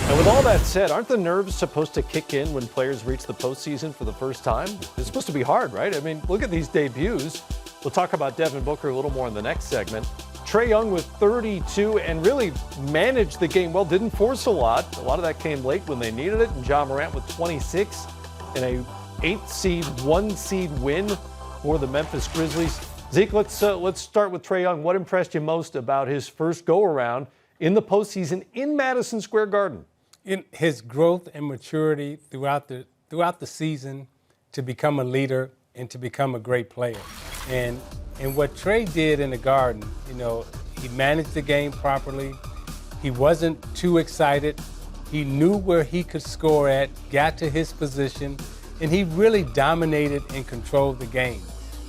And with all that said, aren't the nerves supposed to kick in when players reach the postseason for the first time? It's supposed to be hard, right? I mean, look at these debuts. We'll talk about Devin Booker a little more in the next segment. Trae Young with 32 and really managed the game well, didn't force a lot. A lot of that came late when they needed it. And Morant with 26 and a 8-seed, 1-seed win for the Memphis Grizzlies. Zeke, let's start with Trae Young. What impressed you most about his first go-around in the postseason in Madison Square Garden? In his growth and maturity throughout the season to become a leader and to become a great player. And what Trae did in the Garden, he managed the game properly. He wasn't too excited. He knew where he could score at, got to his position, and he really dominated and controlled the game.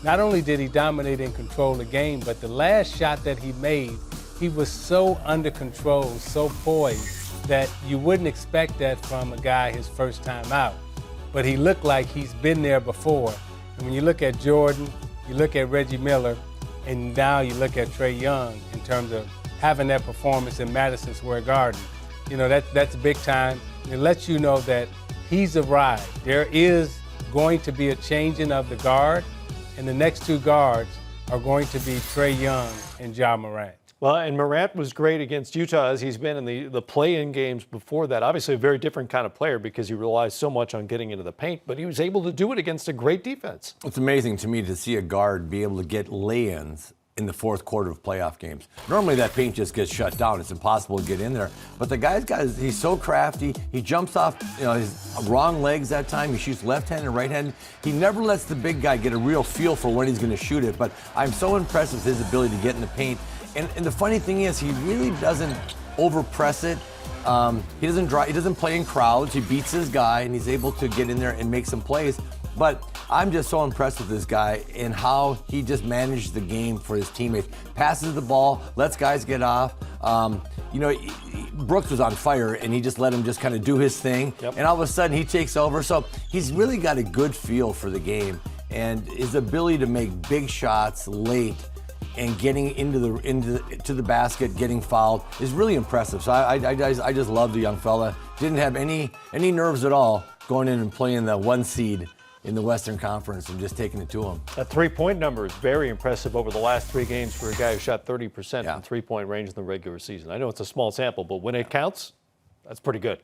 Not only did he dominate and control the game, but the last shot that he made, he was so under control, so poised, that you wouldn't expect that from a guy his first time out. But he looked like he's been there before. And when you look at Jordan, you look at Reggie Miller, and now you look at Trae Young in terms of having that performance in Madison Square Garden, that's big time. It lets you know that he's arrived. There is going to be a changing of the guard, and the next two guards are going to be Trae Young and Morant. Well, and Morant was great against Utah as he's been in the play-in games before that. Obviously a very different kind of player because he relies so much on getting into the paint, but he was able to do it against a great defense. It's amazing to me to see a guard be able to get lay-ins in the fourth quarter of playoff games. Normally that paint just gets shut down. It's impossible to get in there. But the he's so crafty. He jumps off his wrong legs that time. He shoots left-handed and right-handed. He never lets the big guy get a real feel for when he's going to shoot it. But I'm so impressed with his ability to get in the paint. And the funny thing is, he really doesn't overpress it. He doesn't play in crowds. He beats his guy, and he's able to get in there and make some plays. But I'm just so impressed with this guy and how he just managed the game for his teammates. Passes the ball, lets guys get off. Brooks was on fire, and he just let him just kind of do his thing. Yep. And all of a sudden, he takes over. So he's really got a good feel for the game, and his ability to make big shots late and getting into the basket, getting fouled is really impressive. So I just love the young fella. Didn't have any nerves at all going in and playing the 1 seed in the Western Conference and just taking it to him. That three-point number is very impressive over the last 3 games for a guy who shot 30% from three-point range in the regular season. I know it's a small sample, but when it counts, that's pretty good.